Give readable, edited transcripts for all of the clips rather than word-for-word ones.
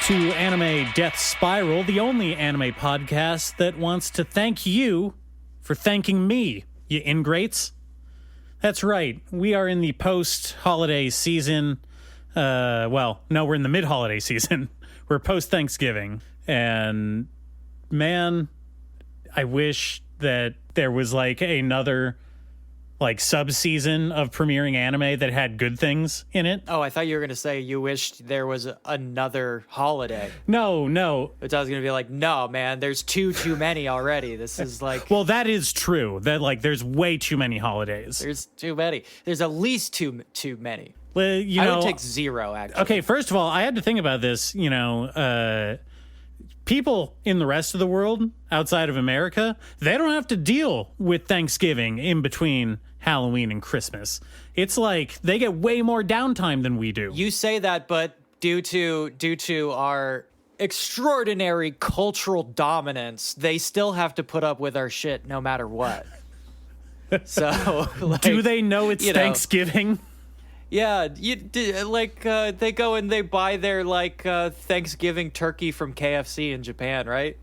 to Anime Death Spiral, the only anime podcast that wants to thank you for thanking me, you ingrates. That's right. We are in the post-holiday season. No, we're in the mid-holiday season. We're post-Thanksgiving. And, man, I wish that there was, another, sub-season of premiering anime that had good things in it. Oh, I thought you were going to say you wished there was another holiday. No. But I was going to be like, no, man, there's too many already. This is like... Well, that is true. That, there's way too many holidays. There's too many. There's at least too many. Well, I would take 0, actually. Okay, first of all, I had to think about this, people in the rest of the world outside of America, they don't have to deal with Thanksgiving in between Halloween and Christmas. It's like they get way more downtime than we do. You say that, but due to our extraordinary cultural dominance, they still have to put up with our shit no matter what. So, do they know it's Thanksgiving? Yeah, they go and they buy their Thanksgiving turkey from KFC in Japan, right?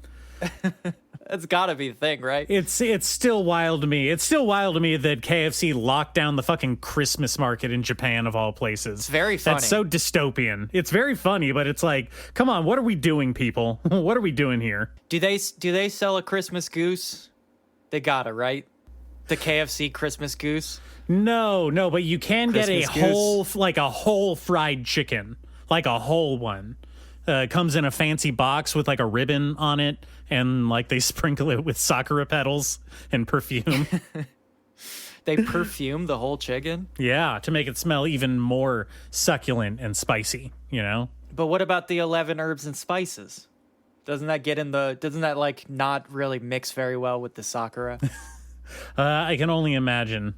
That's got to be the thing, right? It's still wild to me. It's still wild to me that KFC locked down the fucking Christmas market in Japan of all places. It's very funny. That's so dystopian. It's very funny, but it's like, come on, what are we doing, people? What are we doing here? Do they sell a Christmas goose? They gotta, right? The KFC Christmas goose? No, but you can get a whole fried chicken, like a whole one. Comes in a fancy box with a ribbon on it, and they sprinkle it with sakura petals and perfume. They perfume the whole chicken? Yeah, to make it smell even more succulent and spicy, But what about the 11 herbs and spices? Doesn't that not really mix very well with the sakura? I can only imagine.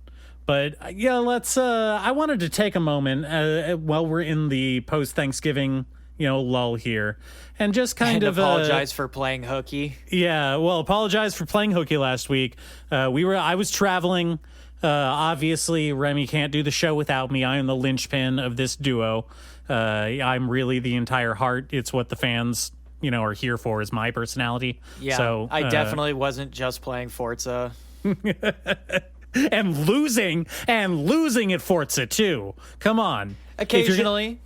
But yeah, I wanted to take a moment while we're in the post-Thanksgiving, lull here, and just kind of apologize for playing hooky. Yeah, well, apologize for playing hooky last week. I was traveling. Obviously, Remy can't do the show without me. I am the linchpin of this duo. I'm really the entire heart. It's what the fans, are here for, is my personality. Yeah, so I definitely wasn't just playing Forza. and losing at Forza too. Come on. Occasionally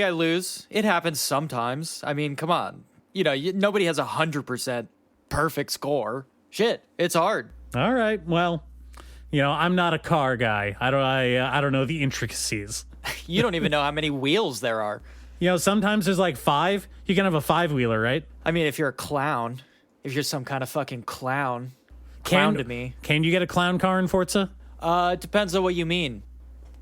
I lose. It happens sometimes. I mean, come on. Nobody has 100% perfect score. Shit, it's hard. All right. Well, I'm not a car guy. I don't know the intricacies. You don't even know how many wheels there are. Sometimes there's 5. You can have a 5-wheeler, right? I mean, if you're a clown, if you're some kind of fucking clown to me. Can you get a clown car in Forza? It depends on what you mean.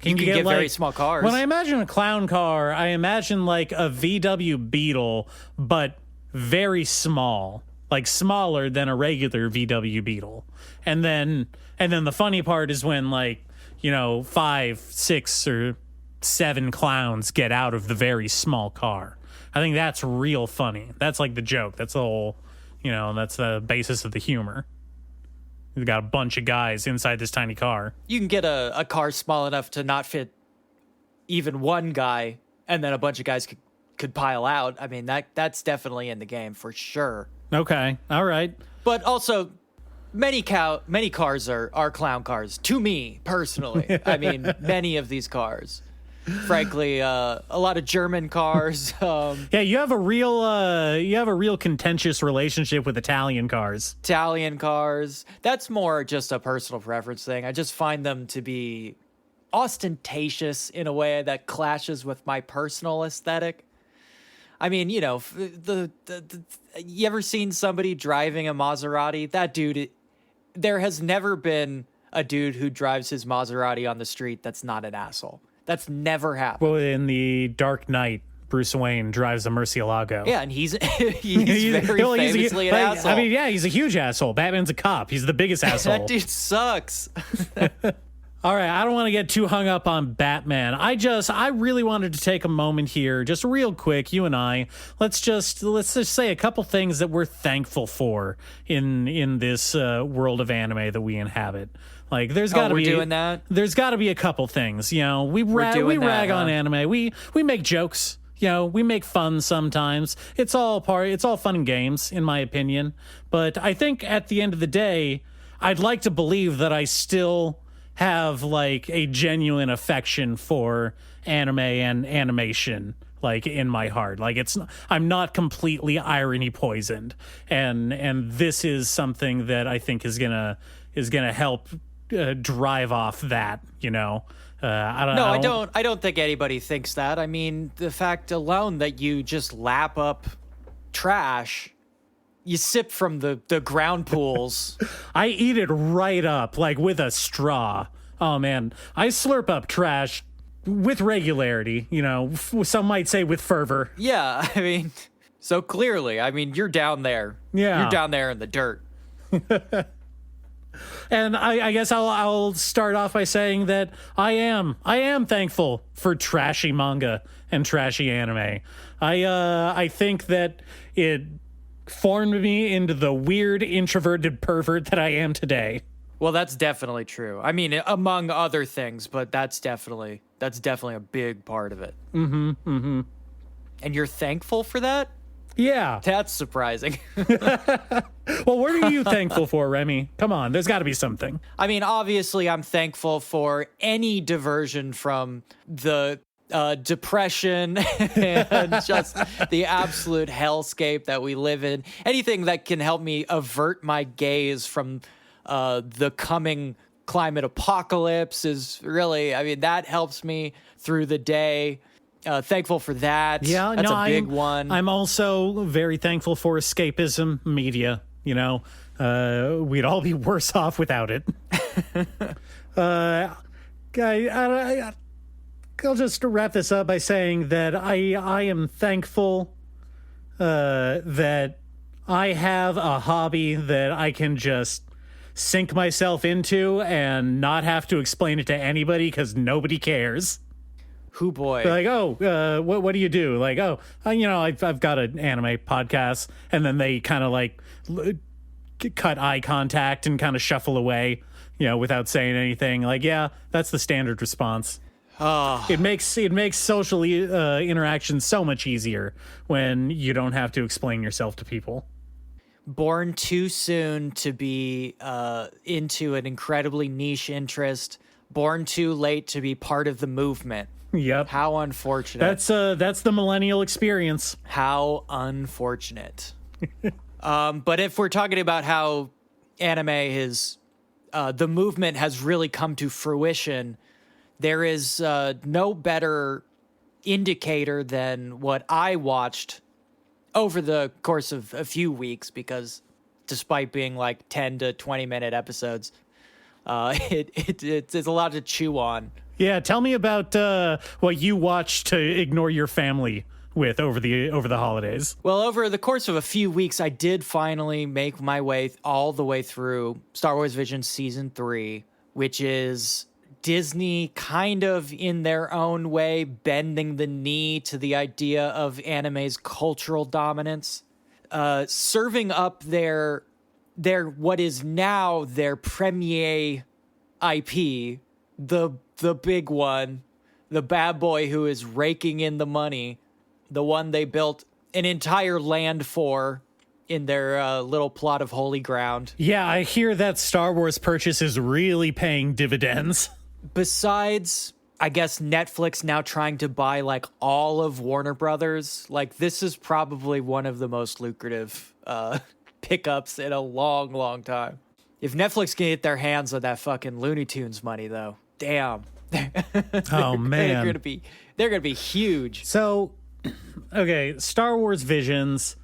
You can get very small cars. When I imagine a clown car, I imagine a VW Beetle, but very small, smaller than a regular VW Beetle. And then the funny part is when 5, 6, or 7 clowns get out of the very small car. I think that's real funny. That's the joke. That's the whole, that's the basis of the humor. We've got a bunch of guys inside this tiny car. You can get a car small enough to not fit even one guy, and then a bunch of guys could pile out. I mean, that's definitely in the game for sure. Okay, all right. But also, many cars are clown cars to me personally. I mean, many of these cars. Frankly, a lot of German cars. Yeah, you have a real contentious relationship with Italian cars. That's more just a personal preference thing. I just find them to be ostentatious in a way that clashes with my personal aesthetic. I mean, you ever seen somebody driving a Maserati? That dude, there has never been a dude who drives his Maserati on the street that's not an asshole. That's never happened. Well, in the Dark Knight, Bruce Wayne drives a Murcielago. Yeah, and he's very famously an asshole. I mean, yeah, he's a huge asshole. Batman's a cop. He's the biggest asshole. That dude sucks. All right, I don't want to get too hung up on Batman. I really wanted to take a moment here, just real quick, you and I. Let's just say a couple things that we're thankful for in this world of anime that we inhabit. Like, there's got to be doing that. There's got to be a couple things. You know, we rag on anime. We make jokes. we make fun sometimes. It's all fun and games, in my opinion. But I think at the end of the day, I'd like to believe that I still have like a genuine affection for anime and animation, like in my heart. Like I'm not completely irony poisoned, and this is something that I think is gonna help drive off that. I don't think anybody thinks that. I mean, the fact alone that you just lap up trash, you sip from the ground pools. I eat it right up, like with a straw. Oh man, I slurp up trash with regularity, some might say with fervor. Yeah, I mean, so clearly, you're down there. Yeah. You're down there in the dirt. And I guess I'll start off by saying that I am thankful for trashy manga and trashy anime. I think that it formed me into the weird introverted pervert that I am today. Well, that's definitely true. I mean, among other things, but that's definitely a big part of it. Mm-hmm. Mm-hmm. And you're thankful for that? Yeah. That's surprising. Well, what are you thankful for, Remy? Come on, there's got to be something. I mean, obviously, I'm thankful for any diversion from the depression and just the absolute hellscape that we live in. Anything that can help me avert my gaze from the coming climate apocalypse is really, that helps me through the day. Thankful for that. Yeah, that's a big one. I'm also very thankful for escapism media. We'd all be worse off without it. I'll just wrap this up by saying that I am thankful that I have a hobby that I can just sink myself into and not have to explain it to anybody because nobody cares. Who boy? They're like, what do you do? Like, I've got an anime podcast, and then they kind of like cut eye contact and kind of shuffle away, without saying anything. Like, yeah, that's the standard response. Oh. It makes social interaction so much easier when you don't have to explain yourself to people. Born too soon to be into an incredibly niche interest. Born too late to be part of the movement. Yep. How unfortunate. That's the millennial experience. How unfortunate. But if we're talking about how anime is, the movement has really come to fruition, there is no better indicator than what I watched over the course of a few weeks, because despite being like 10 to 20 minute episodes, it's a lot to chew on. Yeah, tell me about what you watched to ignore your family with over the holidays. Well, over the course of a few weeks, I did finally make my way all the way through Star Wars Vision Season 3, which is Disney kind of in their own way bending the knee to the idea of anime's cultural dominance, serving up their what is now their premier IP, the big one, the bad boy who is raking in the money, the one they built an entire land for in their little plot of holy ground. Yeah, I hear that Star Wars purchase is really paying dividends. Besides, I guess Netflix now trying to buy like all of Warner Brothers, like this is probably one of the most lucrative pickups in a long, long time. If Netflix can get their hands on that fucking Looney Tunes money, though, damn. Oh man, they're gonna be huge. So, okay, Star Wars Visions.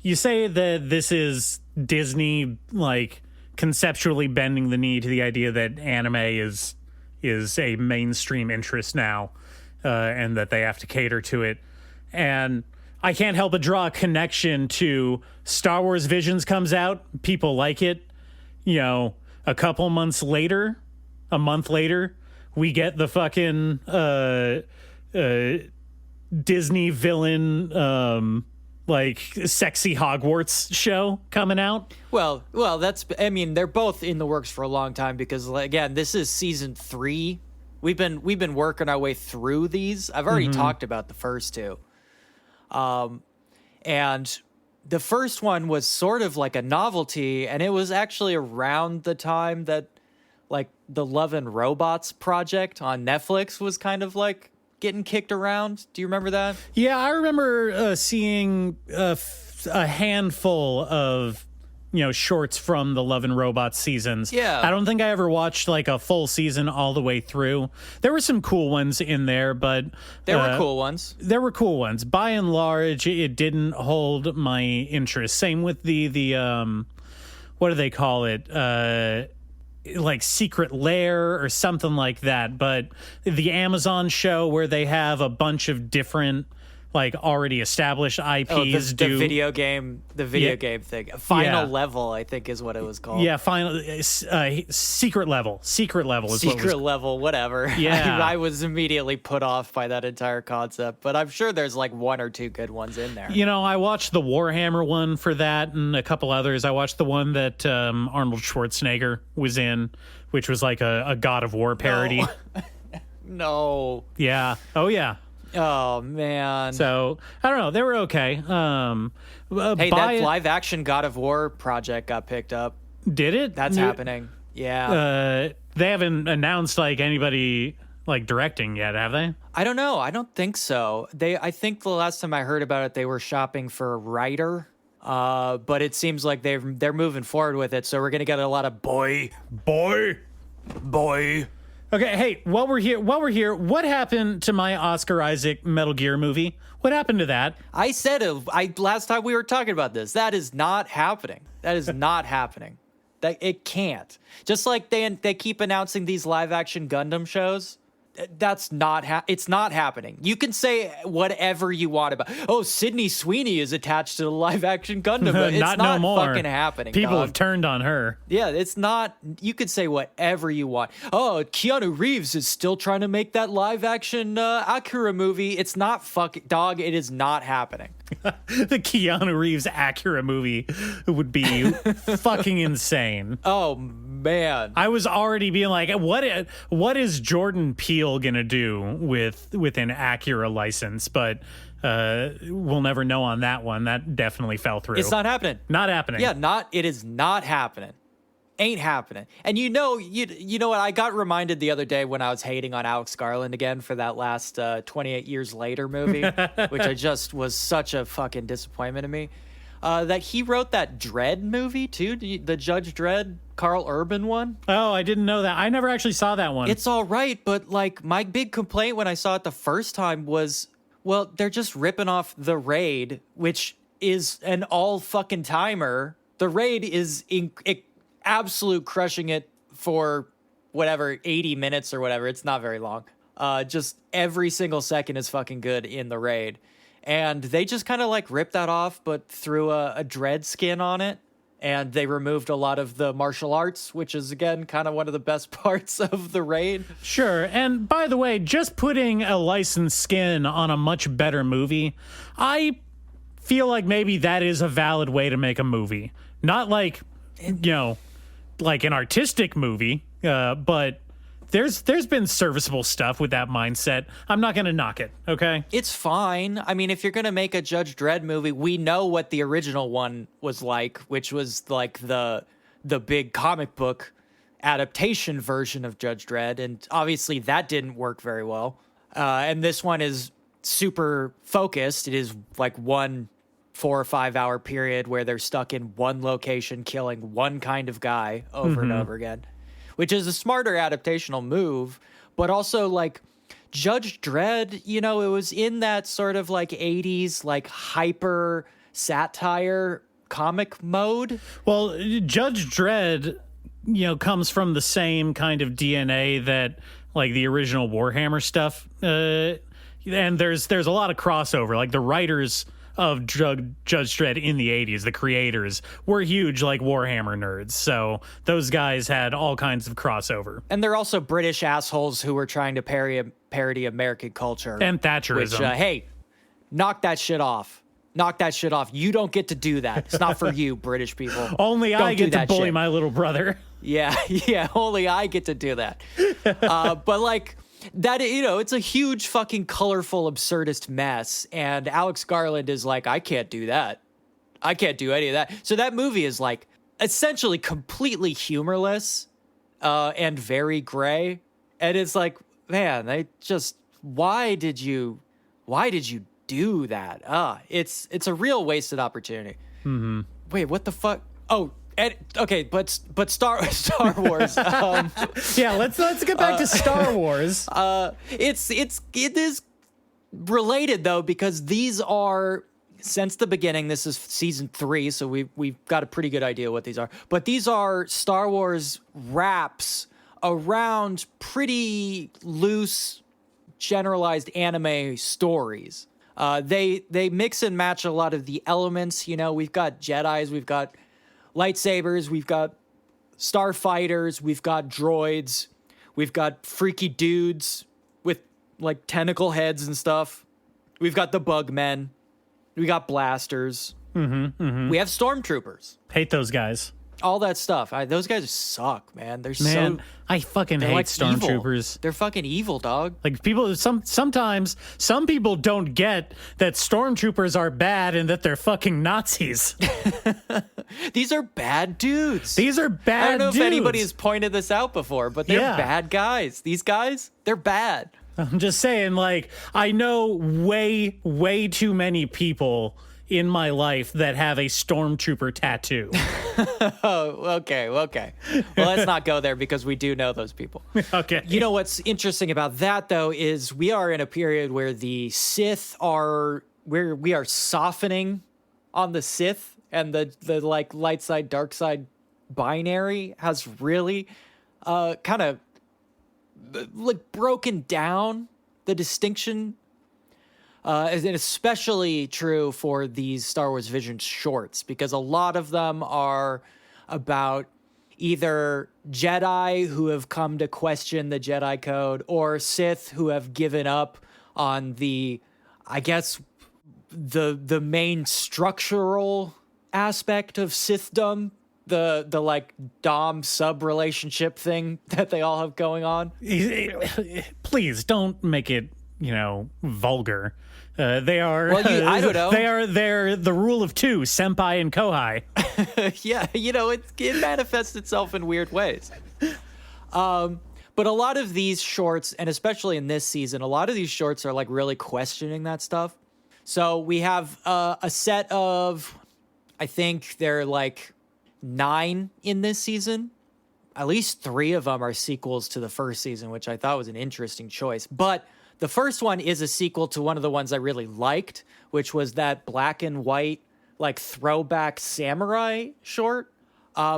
You say that this is Disney, like conceptually bending the knee to the idea that anime is a mainstream interest now, and that they have to cater to it. And I can't help but draw a connection to Star Wars Visions comes out, people like it. A couple months later, a month later, we get the fucking Disney villain, like sexy Hogwarts show coming out. Well, they're both in the works for a long time because, again, this is season 3. We've been working our way through these. I've already talked about the first two. And the first one was sort of like a novelty, and it was actually around the time that like the Love and Robots project on Netflix was kind of like getting kicked around. Do you remember that? Yeah, I remember seeing a handful of shorts from the Love and Robots seasons. Yeah. I don't think I ever watched like a full season all the way through. There were some cool ones in there, but There were cool ones. There were cool ones. By and large, it didn't hold my interest. Same with the what do they call it? Like Secret Lair or something like that. But the Amazon show where they have a bunch of different like already established IPs the video game thing. Final Level, I think, is what it was called. Yeah, Secret Level. Secret Level is Secret Level, whatever. Yeah. I was immediately put off by that entire concept, but I'm sure there's like one or two good ones in there. I watched the Warhammer one for that and a couple others. I watched the one that Arnold Schwarzenegger was in, which was like a God of War parody. No. Yeah. Oh, yeah. Oh, man. So, I don't know. They were okay. Hey, that live action God of War project got picked up. Did it? That's happening. Yeah. They haven't announced like anybody like directing yet, have they? I don't know. I don't think so. I think the last time I heard about it, they were shopping for a writer. But it seems like they're moving forward with it. So we're going to get a lot of boy. Okay, hey, while we're here, what happened to my Oscar Isaac Metal Gear movie? What happened to that? I said it last time we were talking about this. That is not happening. That is not happening. That it can't. Just like they keep announcing these live action Gundam shows. That's not it's not happening. You can say whatever you want about. Oh, Sydney Sweeney is attached to the live action Gundam, but it's not no more. fucking happening. People dog. have turned on her. Yeah, it's not. You could say whatever you want. Oh, Keanu Reeves is still trying to make that live action Akira movie. It's not fucking dog. It is not happening. The Keanu Reeves Acura movie would be fucking insane. Oh man, I was already being like, what is Jordan Peele gonna do with an Acura license? But we'll never know on that one. That definitely fell through. it's not happening. Not happening. Yeah, it is not happening. Ain't happening. And you know what? I got reminded the other day when I was hating on Alex Garland again for that last 28 Years Later movie, which I just was such a fucking disappointment to me, that he wrote that Dredd movie too, the Judge Dredd, Carl Urban one. Oh, I didn't know that. I never actually saw that one. It's all right, but like my big complaint when I saw it the first time was, well, they're just ripping off The Raid, which is an all fucking timer. The Raid is absolute crushing it for whatever 80 minutes or whatever. It's not very long. Just every single second is fucking good in The Raid, and they just kind of like ripped that off but threw a dread skin on it, and they removed a lot of the martial arts, which is again kind of one of the best parts of The Raid. Sure. And by the way, just putting a licensed skin on a much better movie, I feel like maybe that is a valid way to make a movie. Not like like an artistic movie, but there's been serviceable stuff with that mindset. I'm not going to knock it, okay? It's fine. I mean, if you're going to make a Judge Dredd movie, we know what the original one was like, which was like the big comic book adaptation version of Judge Dredd, and obviously that didn't work very well. And this one is super focused. It is like one 4 or 5 hour period where they're stuck in one location killing one kind of guy over and over again, which is a smarter adaptational move. But also like Judge Dredd, it was in that sort of like 80s like hyper satire comic mode. Well, Judge Dredd comes from the same kind of DNA that like the original Warhammer stuff, and there's a lot of crossover. Like the writers of Judge Dredd in the 80s, the creators were huge like Warhammer nerds, so those guys had all kinds of crossover. And they're also British assholes who were trying to parody American culture and Thatcherism. Which, hey, knock that shit off. Knock that shit off. You don't get to do that. It's not for you, British people. Only I get to bully my little brother. Yeah, only I get to do that. But like, that, it's a huge fucking colorful absurdist mess, and Alex Garland is like, I can't do that. I can't do any of that. So that movie is like essentially completely humorless and very gray. And it's like, man, why did you do that? It's a real wasted opportunity. Mm-hmm. Wait, what the fuck? Oh, okay, but Star Wars. Yeah, let's get back to Star Wars. It is related though, because these are, since the beginning, this is season 3, so we've got a pretty good idea what these are. But these are Star Wars wraps around pretty loose, generalized anime stories. They mix and match a lot of the elements. We've got Jedis, we've got lightsabers, we've got starfighters, we've got droids, we've got freaky dudes with like tentacle heads and stuff. We've got the bugmen. We got blasters. Mm-hmm, mm-hmm. We have stormtroopers. Hate those guys. All that stuff. Those guys suck, man. I fucking hate like stormtroopers. They're fucking evil, dog. Like people, sometimes some people don't get that stormtroopers are bad and that they're fucking Nazis. These are bad dudes. These are bad. I don't know dudes. if anybody has pointed this out before, but they're bad guys. These guys, they're bad. I'm just saying, like, I know way too many people in my life that have a stormtrooper tattoo. Oh, okay. Well, let's not go there because we do know those people. Okay. You know what's interesting about that, though, is we are in a period where the Sith we are softening on the Sith, and the like light side, dark side binary has really kind of like broken down the distinction. And especially true for these Star Wars Vision shorts, because a lot of them are about either Jedi who have come to question the Jedi code, or Sith who have given up on the main structural aspect of Sithdom, the like dom sub relationship thing that they all have going on. Please don't make it, vulgar. They are. Well, I don't know. They're the rule of 2, senpai and kohai. Yeah, it manifests itself in weird ways. But a lot of these shorts, and especially in this season, a lot of these shorts are like really questioning that stuff. So we have a set of, I think they're like 9 in this season. At least 3 of them are sequels to the first season, which I thought was an interesting choice. But the first one is a sequel to one of the ones I really liked, which was that black and white, like throwback samurai short,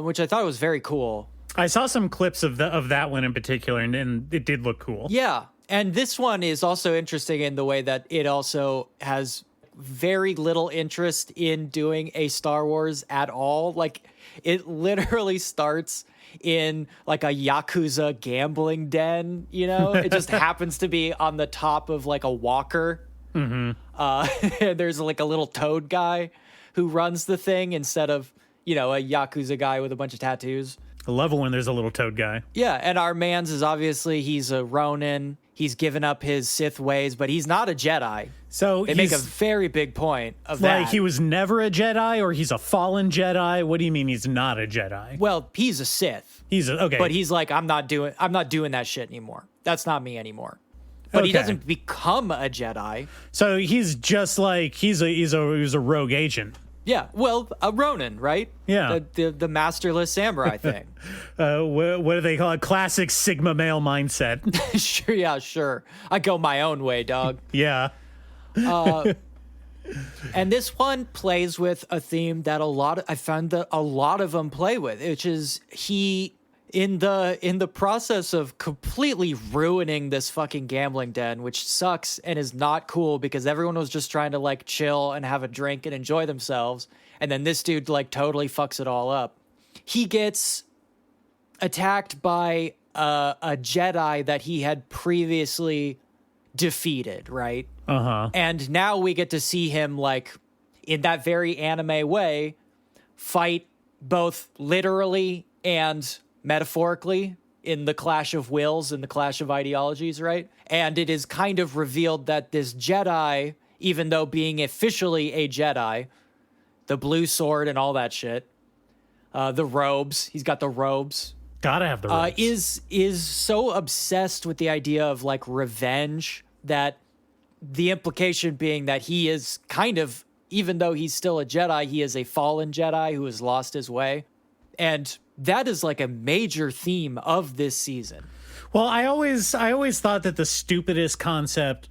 which I thought was very cool. I saw some clips of that one in particular, and it did look cool. Yeah, and this one is also interesting in the way that it also has very little interest in doing a Star Wars at all. Like, it literally starts in like a Yakuza gambling den, it just happens to be on the top of like a walker. Mm-hmm. There's like a little toad guy who runs the thing instead of, a Yakuza guy with a bunch of tattoos. I love it when there's a little toad guy. Yeah, and our man's is obviously, he's a Ronin. He's given up his Sith ways, but he's not a Jedi. So they make a very big point of that. Like, he was never a Jedi, or he's a fallen Jedi? What do you mean he's not a Jedi? Well, he's a Sith. Okay. But he's like, I'm not doing that shit anymore. That's not me anymore. But he doesn't become a Jedi. So he's just like, he's a rogue agent. Yeah, well, a Ronin, right? Yeah. The masterless samurai thing. What do they call it? Classic Sigma male mindset. Sure. I go my own way, dog. Yeah. And this one plays with a theme that I found that a lot of them play with, which is he, in the process of completely ruining this fucking gambling den, which sucks and is not cool because everyone was just trying to like chill and have a drink and enjoy themselves. And then this dude like totally fucks it all up. He gets attacked by a Jedi that he had previously defeated, right? Uh-huh. And now we get to see him, like, in that very anime way, fight both literally and metaphorically in the clash of wills and the clash of ideologies, right? And it is kind of revealed that this Jedi, even though being officially a Jedi, the blue sword and all that shit, the robes, he's got the robes. Gotta have the robes. Is so obsessed with the idea of like revenge that the implication being that he is kind of, even though he's still a Jedi, he is a fallen Jedi who has lost his way. And that is like a major theme of this season. Well, I always thought that the stupidest concept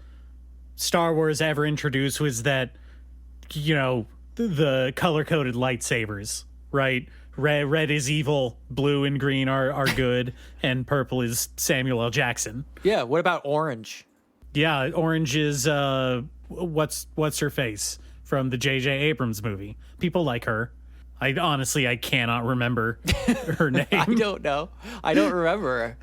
Star Wars ever introduced was that, you know, the color-coded lightsabers, right? Red is evil, blue and green are good, and purple is Samuel L. Jackson. Yeah, what about orange? Yeah, orange is what's her face from the J.J. Abrams movie. People like her. I cannot remember her name. I don't know. I don't remember.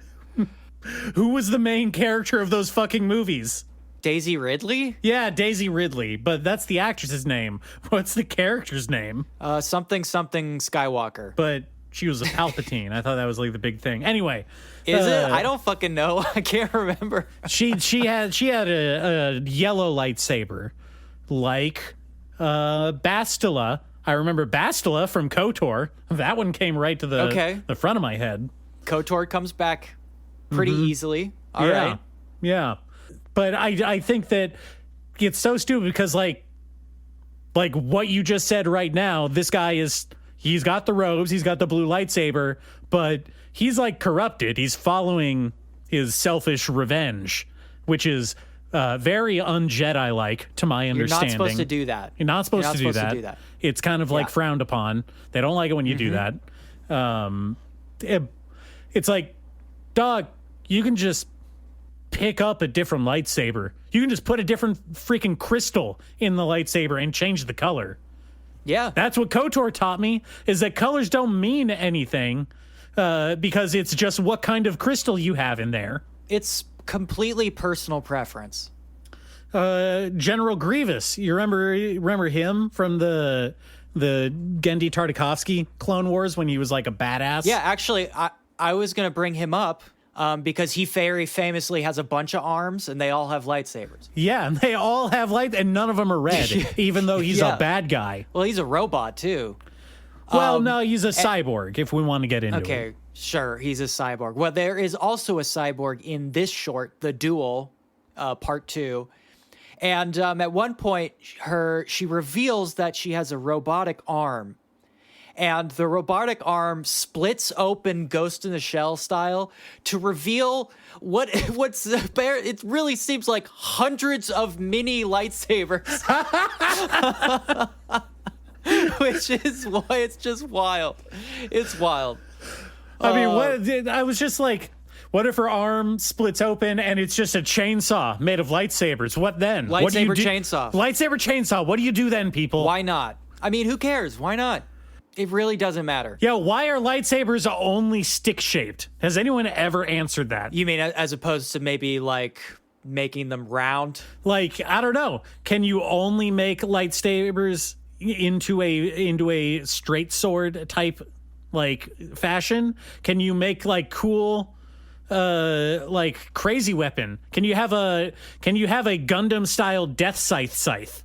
Who was the main character of those fucking movies? Daisy Ridley? Yeah, Daisy Ridley, but that's the actress's name. What's the character's name? Something Skywalker. But she was a Palpatine. I thought that was like the big thing. Anyway, is it? I don't fucking know. I can't remember. she had a yellow lightsaber, like Bastila. I remember Bastila from KOTOR. That one came right to the front of my head. KOTOR comes back pretty easily. All right. Yeah. But I think that it's so stupid because like what you just said right now, this guy he's got the robes, he's got the blue lightsaber, but he's like corrupted. He's following his selfish revenge, which is very un-Jedi-like to my understanding. You're not supposed to do that. You're not supposed to do that. It's kind of like frowned upon. They don't like it when you do that. It's like, dog, you can just pick up a different lightsaber. You can just put a different freaking crystal in the lightsaber and change the color. Yeah. That's what KOTOR taught me, is that colors don't mean anything because it's just what kind of crystal you have in there. It's completely personal preference. General Grievous, you remember him from the Genndy Tartakovsky Clone Wars when he was like a badass? Yeah, actually, I was going to bring him up because he very famously has a bunch of arms and they all have lightsabers. Yeah, and they all have light, and none of them are red, even though he's a bad guy. Well, he's a robot too. Well, no, he's a cyborg, if we want to get into it. Okay, sure, he's a cyborg. Well, there is also a cyborg in this short, The Duel, part 2. And at one point, she reveals that she has a robotic arm. And the robotic arm splits open Ghost in the Shell style to reveal what's there. It really seems like hundreds of mini lightsabers. Which is why it's just wild. It's wild. I mean, I was just like, what if her arm splits open and it's just a chainsaw made of lightsabers? What then? Lightsaber chainsaw. Lightsaber chainsaw. What do you do then, people? Why not? I mean, who cares? Why not? It really doesn't matter. Yeah, why are lightsabers only stick-shaped? Has anyone ever answered that? You mean as opposed to maybe, like, making them round? Like, I don't know. Can you only make lightsabers into a straight sword type, like, fashion? Can you make, like, cool, like, crazy weapon? Can you have a Gundam-style death scythe?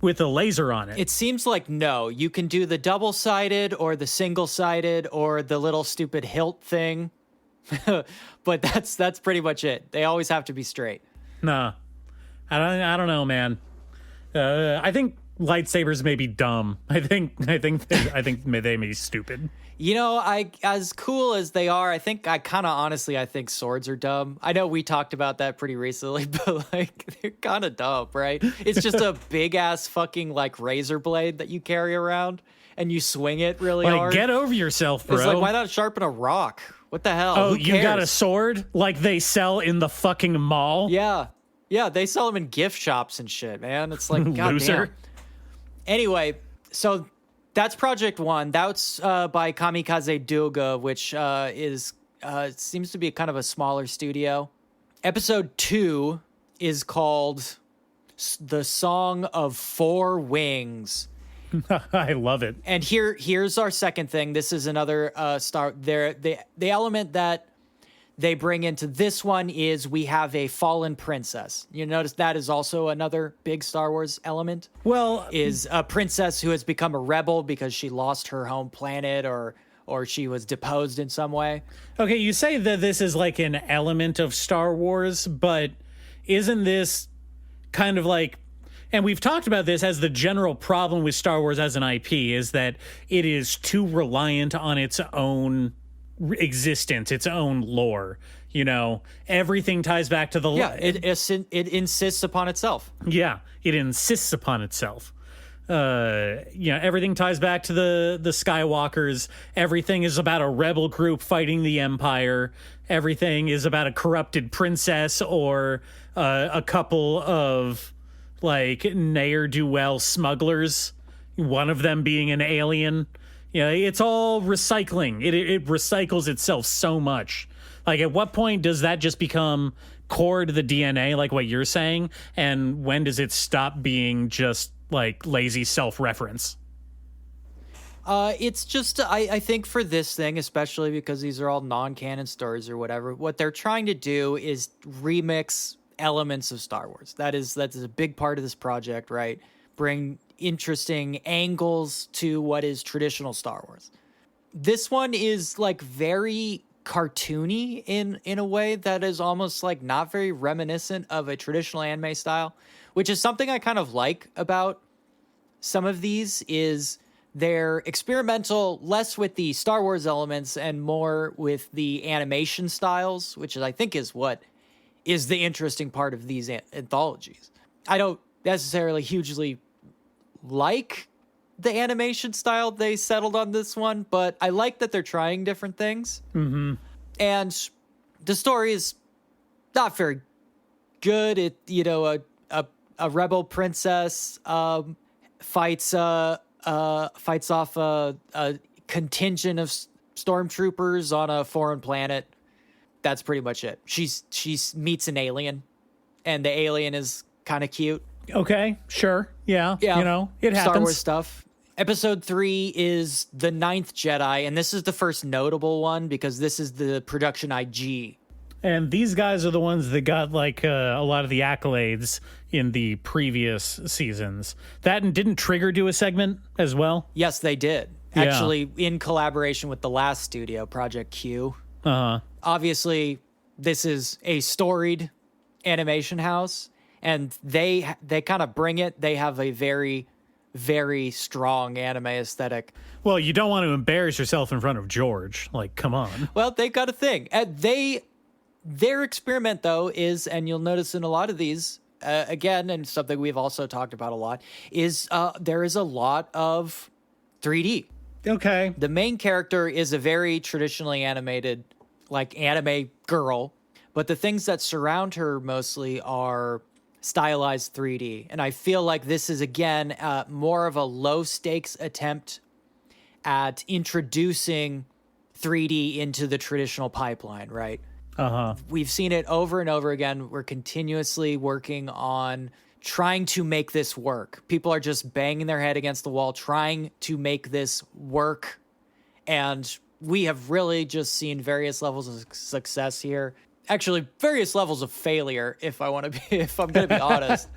With a laser on it. It seems like no. You can do the double-sided or the single-sided or the little stupid hilt thing. But that's pretty much it. They always have to be straight. Nah. I don't know, man. I think lightsabers may be dumb. I think they may be stupid. You know, as cool as they are, I think swords are dumb. I know we talked about that pretty recently, but like they're kind of dumb, right? It's just a big ass fucking like razor blade that you carry around and you swing it really hard. Get over yourself, bro. It's like, why not sharpen a rock? What the hell? Oh, you got a sword like they sell in the fucking mall? Yeah. Yeah, they sell them in gift shops and shit, man. It's like, goddamn. Anyway, so that's Project 1. That's by Kamikaze Douga, which seems to be kind of a smaller studio. Episode 2 is called The Song of Four Wings. I love it. And here's our second thing. This is another the element that they bring into this one is we have a fallen princess. You notice that is also another big Star Wars element. Well, Is a princess who has become a rebel because she lost her home planet or she was deposed in some way. okay, you say that this is like an element of Star Wars, but isn't this kind of like, and we've talked about this as the general problem with Star Wars as an IP, is that it is too reliant on its own existence, its own lore. You know, everything ties back to the It insists upon itself. Yeah, it insists upon itself. Everything ties back to the Skywalkers. Everything is about a rebel group fighting the Empire. Everything is about a corrupted princess or a couple of like ne'er-do-well smugglers, one of them being an alien. It's all recycling. It recycles itself so much. Like, at what point does that just become core to the DNA, like what you're saying? And when does it stop being just like lazy self-reference? It's just, I think for this thing, especially because these are all non-canon stories or whatever, what they're trying to do is remix elements of Star Wars. That's a big part of this project, right? Bring interesting angles to what is traditional Star Wars. This one is like very cartoony in a way that is almost like not very reminiscent of a traditional anime style, which is something I kind of like about some of these. Is they're experimental, less with the Star Wars elements and more with the animation styles, which I think is what is the interesting part of these anthologies. I don't necessarily hugely like the animation style they settled on this one, but I like that they're trying different things. Mm-hmm. And the story is not very good. A rebel princess fights off a contingent of stormtroopers on a foreign planet. That's pretty much it. She meets an alien, and the alien is kind of cute. Okay, sure. Yeah. It happens. Star Wars stuff. Episode 3 is The Ninth Jedi, and this is the first notable one because this is the production IG. And these guys are the ones that got like a lot of the accolades in the previous seasons. That didn't Trigger do a segment as well? Yes, they did. Yeah. Actually, in collaboration with the last studio, Project Q. Uh-huh. Obviously, this is a storied animation house, and they kind of bring it. They have a very, very strong anime aesthetic. Well, you don't want to embarrass yourself in front of George. Like, come on. Well, they've got a thing. Their experiment, though, is, and you'll notice in a lot of these, again, and something we've also talked about a lot, is there is a lot of 3D. Okay. The main character is a very traditionally animated, like, anime girl, but the things that surround her mostly are stylized 3D. And I feel like this is, again, more of a low-stakes attempt at introducing 3D into the traditional pipeline, right? Uh-huh. We've seen it over and over again. We're continuously working on trying to make this work. People are just banging their head against the wall, trying to make this work. And we have really just seen various levels of success here. Actually, various levels of failure, if I'm going to be honest.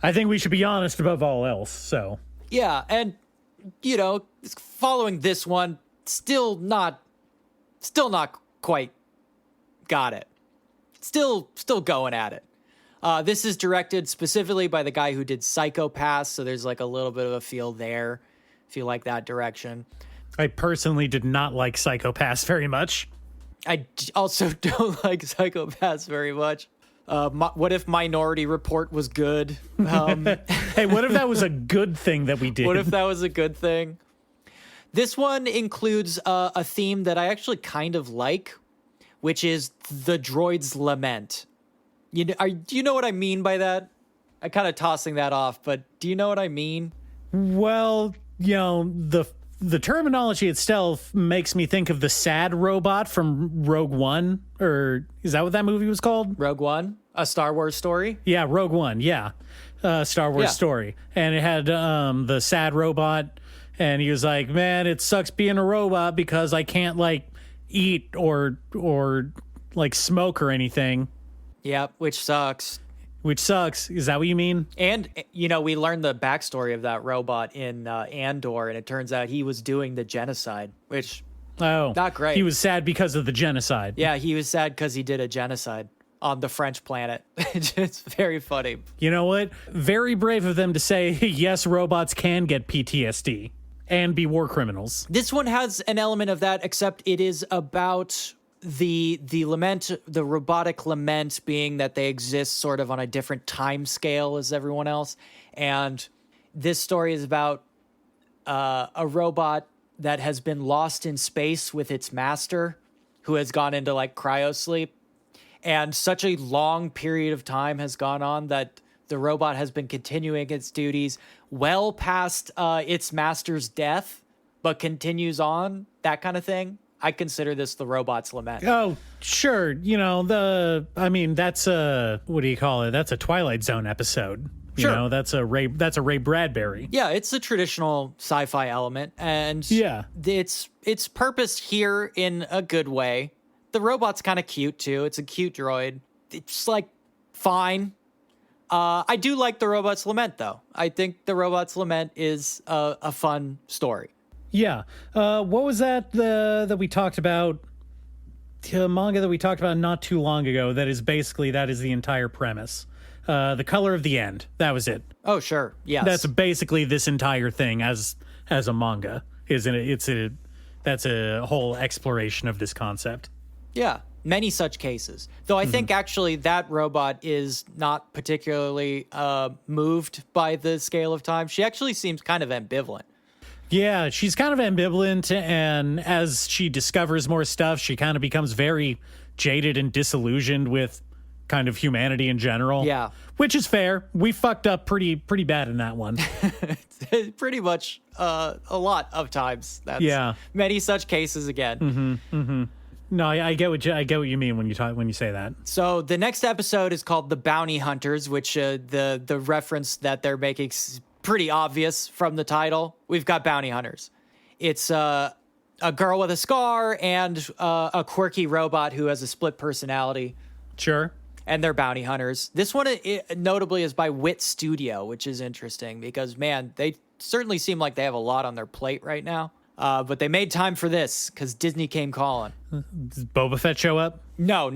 I think we should be honest above all else, so. Yeah, and, following this one, still not quite got it. Still going at it. This is directed specifically by the guy who did Psycho Pass, so there's like a little bit of a feel there, if you like that direction. I personally did not like Psycho Pass very much. I also don't like Psycho Pass very much. What if Minority Report was good? Hey, what if that was a good thing that we did? What if that was a good thing? This one includes a theme that I actually kind of like, which is the droid's lament. Do you know what I mean by that? I'm kind of tossing that off, but do you know what I mean? Well, the terminology itself makes me think of the sad robot from Rogue One, or is that what that movie was called? Rogue One, a Star Wars story? Yeah, Rogue One, yeah. Star Wars story. And it had the sad robot, and he was like, man, it sucks being a robot because I can't, like, eat or like smoke or anything, Yeah, which sucks. which sucks. Is that what you mean? And, we learned the backstory of that robot in Andor, and it turns out he was doing the genocide, which, Oh, not great. He was sad because of the genocide. yeah, he was sad because he did a genocide on the French planet. It's very funny. You know what? Very brave of them to say, yes, robots can get PTSD and be war criminals. This one has an element of that, except it is about the lament, the robotic lament being that they exist sort of on a different time scale as everyone else. And this story is about a robot that has been lost in space with its master, who has gone into like cryosleep. And such a long period of time has gone on that the robot has been continuing its duties well past its master's death, but continues on, that kind of thing. I consider this the robot's lament. Oh, sure. You know, that's a, what do you call it? That's a Twilight Zone episode. You Sure. know, that's a Ray Bradbury. Yeah, it's a traditional sci-fi element, and Yeah. it's purposed here in a good way. The robot's kind of cute too. It's a cute droid. It's like fine. I do like the robot's lament though. I think the robot's lament is a fun story. Yeah. What was that that we talked about? The manga that we talked about not too long ago. That is the entire premise. The Color of the End. That was it. Oh sure, yes. That's basically this entire thing as a manga, isn't it? That's a whole exploration of this concept. Yeah, many such cases. Though I think actually that robot is not particularly moved by the scale of time. She actually seems kind of ambivalent. Yeah, she's kind of ambivalent, and as she discovers more stuff, she kind of becomes very jaded and disillusioned with kind of humanity in general. Yeah. Which is fair. We fucked up pretty bad in that one. Pretty much a lot of times. That's Yeah. many such cases again. No, I get what you mean when you say that. So the next episode is called The Bounty Hunters, which the reference that they're making is pretty obvious from the title. We've got bounty hunters. It's a girl with a scar and a quirky robot who has a split personality, Sure. and they're bounty hunters. This one notably is by Wit Studio, which is interesting because, man, they certainly seem like they have a lot on their plate right now. But they made time for this because Disney came calling. Does Boba Fett show up? No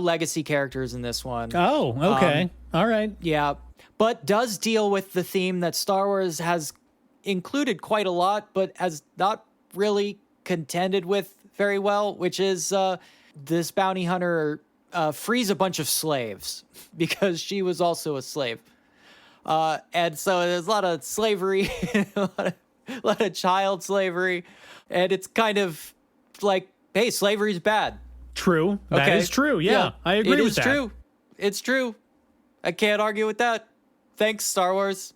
legacy characters in this one. Oh, okay. All right. Yeah, but does deal with the theme that Star Wars has included quite a lot, but has not really contended with very well, which is this bounty hunter frees a bunch of slaves because she was also a slave. And so there's a lot of slavery, a lot of child slavery, and it's kind of like, hey, slavery's bad. True. That is true. Yeah, I agree with that. It is true. It's true. I can't argue with that. Thanks, Star Wars.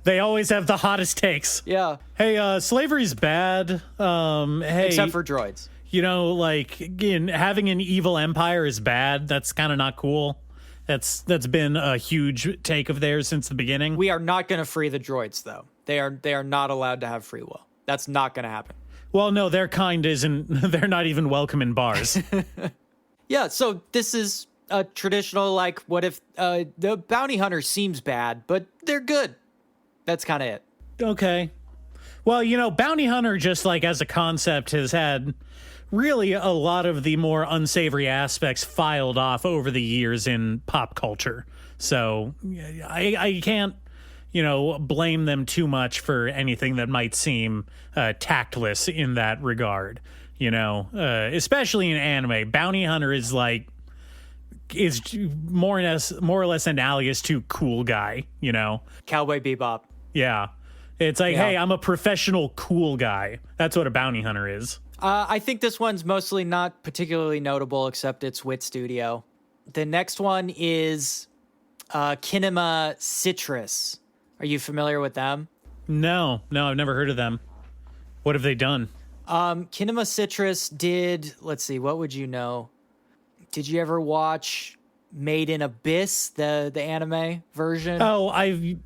They always have the hottest takes. Yeah. Hey, slavery's bad. Hey, Except for droids. you know, like having an evil empire is bad. That's kind of not cool. That's been a huge take of theirs since the beginning. We are not going to free the droids, though. They are not allowed to have free will. That's not going to happen. Well, no, their kind isn't. They're not even welcome in bars. Yeah, so this is a traditional, like, what if the bounty hunter seems bad, but they're good. That's kind of it. Okay. Well, you know, bounty hunter just like as a concept has had really a lot of the more unsavory aspects filed off over the years in pop culture. So I can't, you know, blame them too much for anything that might seem tactless in that regard. You know, especially in anime, bounty hunter is more or less analogous to cool guy. You know, Cowboy Bebop. yeah. It's like, Yeah. hey, I'm a professional cool guy. That's what a bounty hunter is. I think this one's mostly not particularly notable, except it's Wit Studio. The next one is Kinema Citrus. Are you familiar with them? No, I've never heard of them. What have they done? Kinema Citrus did, let's see, what would you know? Did you ever watch Made in Abyss, the anime version? Oh, I've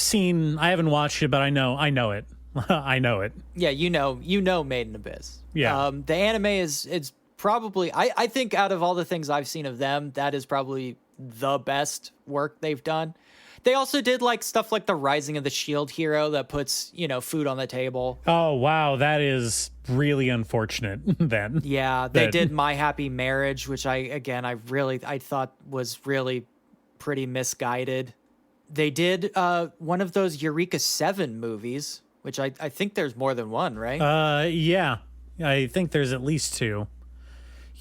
seen. I haven't watched it, but I know it. I know it. Yeah, you know Made in Abyss. Yeah. The anime it's probably, I think out of all the things I've seen of them, that is probably the best work they've done. They also did like stuff like the Rising of the Shield Hero that puts, food on the table. Oh, wow. That is really unfortunate then. Yeah, they did My Happy Marriage, which I thought was really pretty misguided. They did one of those Eureka 7 movies, which I think there's more than one, right? Yeah. I think there's at least 2.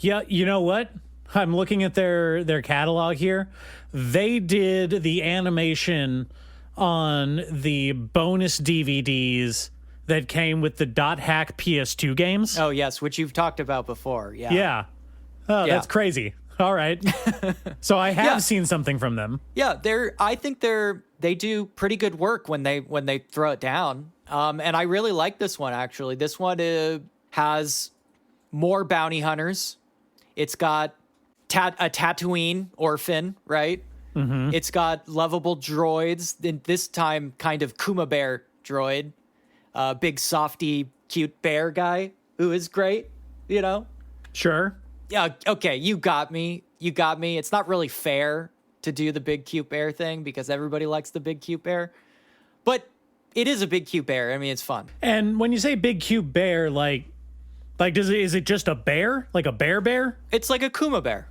Yeah, you know what? I'm looking at their catalog here. They did the animation on the bonus DVDs that came with the Dot Hack PS2 games. Oh, yes, which you've talked about before. Yeah. Yeah. Oh, Yeah. that's crazy. All right. So I have seen something from them. Yeah, I think they do pretty good work when they throw it down. And I really like this one, actually. This one has more bounty hunters. It's got a Tatooine orphan, right? Mm-hmm. It's got lovable droids. This time, kind of Kuma Bear droid, big softy, cute bear guy who is great. Sure. Yeah. Okay. You got me. It's not really fair to do the big cute bear thing because everybody likes the big cute bear, but it is a big cute bear. I mean, it's fun. And when you say big cute bear, is it just a bear? Like a bear? It's like a Kuma bear.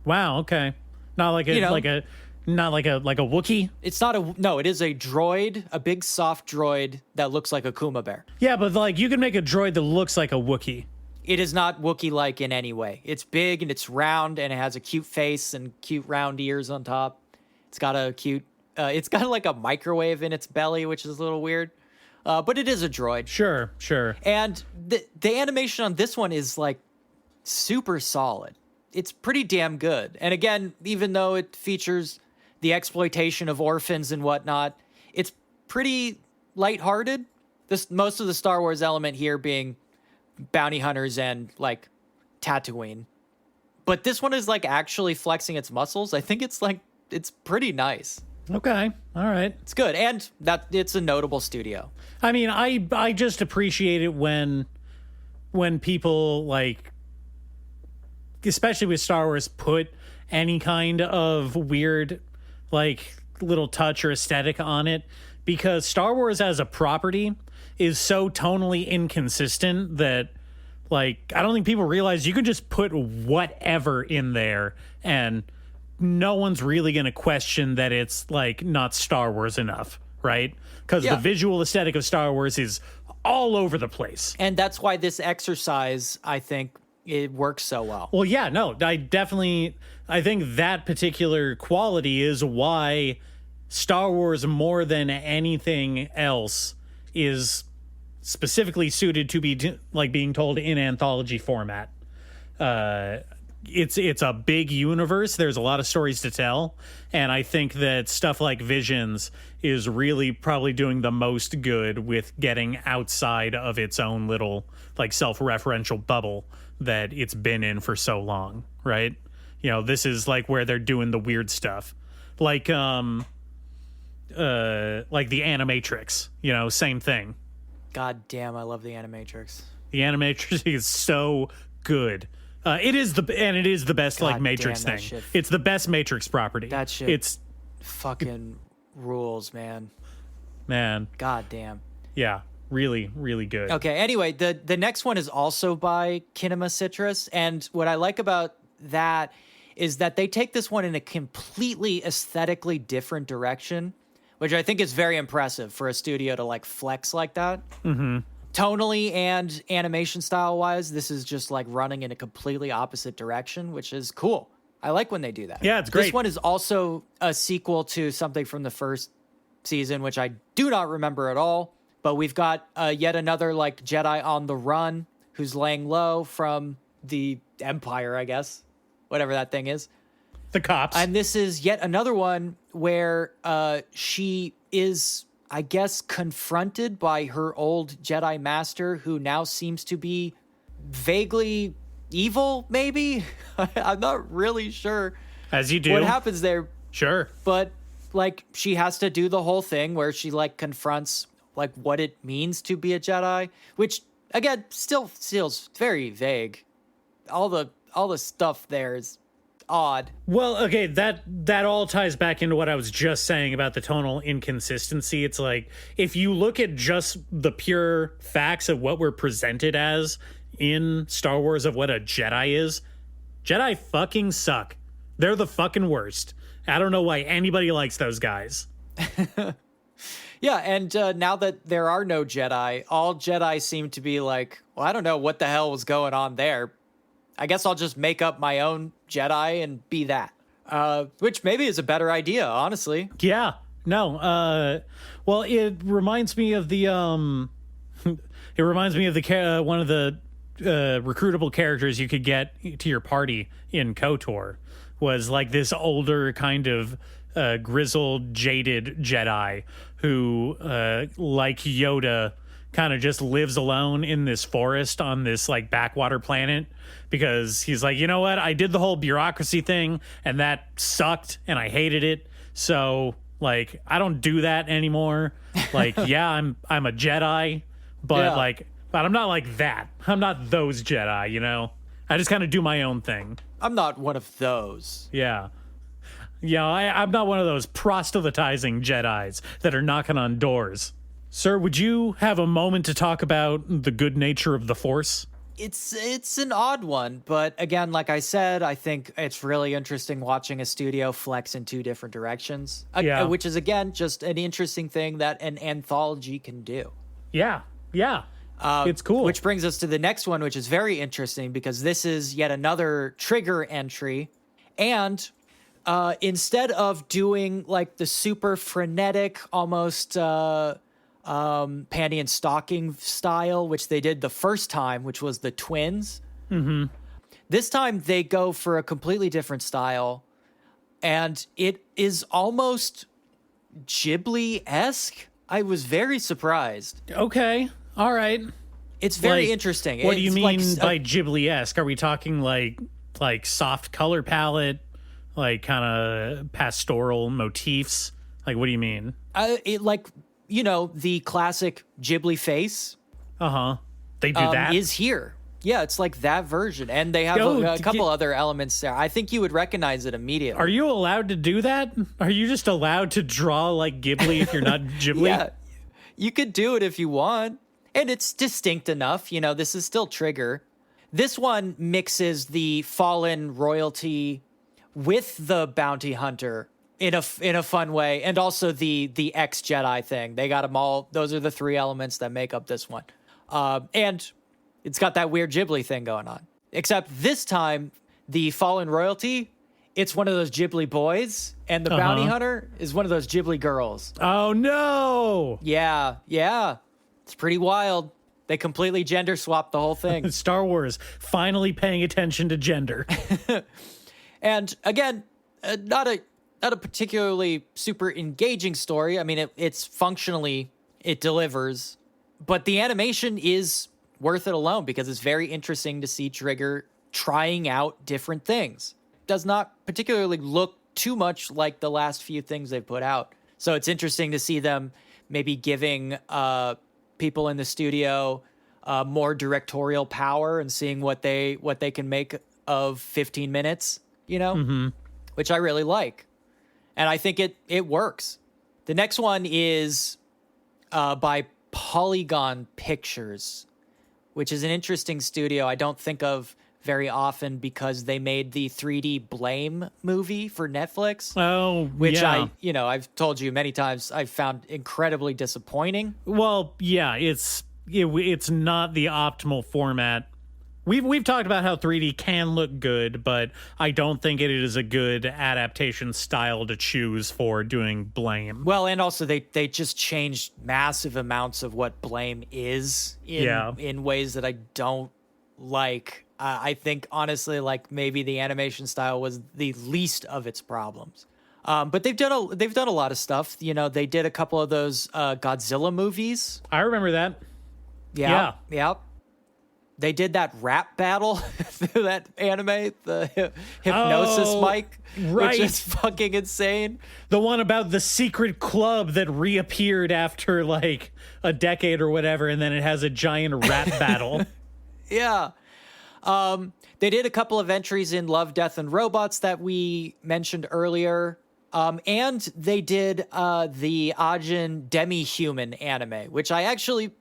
Wow, okay. Not like a not like a Wookiee? It's not it is a droid, a big soft droid that looks like a Kuma bear. Yeah, but you can make a droid that looks like a Wookiee. It is not Wookiee-like in any way. It's big and it's round and it has a cute face and cute round ears on top. It's got it's got like a microwave in its belly, which is a little weird. But it is a droid. Sure. And the animation on this one is like super solid. It's pretty damn good. And again, even though it features the exploitation of orphans and whatnot, it's pretty lighthearted. Most of the Star Wars element here being bounty hunters and like Tatooine. But this one is like actually flexing its muscles. I think it's pretty nice. Okay. All right. It's good. And it's a notable studio. I mean, I just appreciate it when people especially with Star Wars, put any kind of weird little touch or aesthetic on it, because Star Wars as a property is so tonally inconsistent that I don't think people realize you can just put whatever in there and no one's really going to question that it's not Star Wars enough, right? Because the visual aesthetic of Star Wars is all over the place. And that's why this exercise, I think, it works so well. Well, yeah, no, I think that particular quality is why Star Wars, more than anything else, is specifically suited to be being told in anthology format. It's a big universe. There's a lot of stories to tell. And I think that stuff like Visions is really probably doing the most good with getting outside of its own little self-referential bubble that it's been in for so long, right? This is where they're doing the weird stuff. Like the Animatrix, same thing. God damn, I love the Animatrix. The Animatrix is so good. It is the best God Matrix damn, thing. It's the best Matrix property. That shit It's fucking rules, man. God damn. Yeah, really, really good. Okay, anyway, the next one is also by Kinema Citrus, and what I like about that is that they take this one in a completely aesthetically different direction, which I think is very impressive for a studio to flex like that. Mm-hmm. Tonally and animation style wise, this is just running in a completely opposite direction, which is cool. I like when they do that. Yeah, it's great. This one is also a sequel to something from the first season, which I do not remember at all. But we've got yet another Jedi on the run who's laying low from the Empire, I guess, whatever that thing is. The cops. And this is yet another one where she is, I guess, confronted by her old Jedi master, who now seems to be vaguely evil, maybe? I'm not really sure. As you do. What happens there. Sure. But, she has to do the whole thing where she, confronts, what it means to be a Jedi, which, again, still feels very vague. all the stuff there is odd. Well, okay, that all ties back into what I was just saying about the tonal inconsistency. It's like, if you look at just the pure facts of what we're presented as in Star Wars of what a Jedi is, Jedi fucking suck. They're the fucking worst. I don't know why anybody likes those guys. Yeah, and now that there are no Jedi, all Jedi seem to be like, well, I don't know what the hell was going on there. I guess I'll just make up my own Jedi and be that. Which maybe is a better idea, honestly. Yeah. No. Well, it reminds me of the one of the recruitable characters you could get to your party in KOTOR was like this older kind of grizzled, jaded Jedi who, like Yoda, kind of just lives alone in this forest on this like backwater planet because he's like, you know what? I did the whole bureaucracy thing and that sucked and I hated it. So like, I don't do that anymore. Like, yeah, I'm a Jedi, but but I'm not like that. I'm not those Jedi, you know? I just kind of do my own thing. I'm not one of those. Yeah. Yeah, I'm not one of those proselytizing Jedis that are knocking on doors. Sir, would you have a moment to talk about the good nature of the Force? It's an odd one, but again, like I said, I think it's really interesting watching a studio flex in two different directions. Yeah. Which is, again, just an interesting thing that an anthology can do. Yeah, yeah. It's cool. Which brings us to the next one, which is very interesting because this is yet another trigger entry. And instead of doing like the super frenetic, almost panty and stocking style, which they did the first time, which was the twins. Mm-hmm. This time they go for a completely different style. And it is almost Ghibli-esque. I was very surprised. Okay. All right. It's very interesting. What do you mean by Ghibli-esque? Are we talking like soft color palette, like kind of pastoral motifs? Like, what do you mean? The classic Ghibli face. Uh-huh. They do that? Is here. Yeah, it's like that version. And they have a couple other elements there. I think you would recognize it immediately. Are you allowed to do that? Are you just allowed to draw like Ghibli if you're not Ghibli? Yeah, you could do it if you want. And it's distinct enough. You know, this is still Trigger. This one mixes the fallen royalty with the bounty hunter in a fun way, and also the ex-Jedi thing. They got them all. Those are the three elements that make up this one. And it's got that weird Ghibli thing going on. Except this time, the fallen royalty, it's one of those Ghibli boys, and the bounty hunter is one of those Ghibli girls. Oh, no! Yeah. It's pretty wild. They completely gender swapped the whole thing. Star Wars finally paying attention to gender. And again, not a particularly super engaging story. I mean, it's functionally, it delivers, but the animation is worth it alone because it's very interesting to see Trigger trying out different things. Does not particularly look too much like the last few things they've put out. So it's interesting to see them maybe giving people in the studio more directorial power and seeing what they can make of 15 minutes, which I really like. And I think it works. The next one is by Polygon Pictures, which is an interesting studio I don't think of very often because they made the 3D Blame movie for Netflix. Oh, which yeah. I've told you many times I've found incredibly disappointing. Well, yeah, it's not the optimal format. We've talked about how 3D can look good, but I don't think it is a good adaptation style to choose for doing Blame. Well, and also they just changed massive amounts of what Blame is in ways that I don't like. I think honestly, like maybe the animation style was the least of its problems. But they've done a lot of stuff. They did a couple of those Godzilla movies. I remember that. Yeah. They did that rap battle through that anime, the hypnosis mic, right. Which is fucking insane. The one about the secret club that reappeared after like a decade or whatever, and then it has a giant rap battle. Yeah. They did a couple of entries in Love, Death, and Robots that we mentioned earlier. And they did the Ajin Demi-Human anime, which I actually,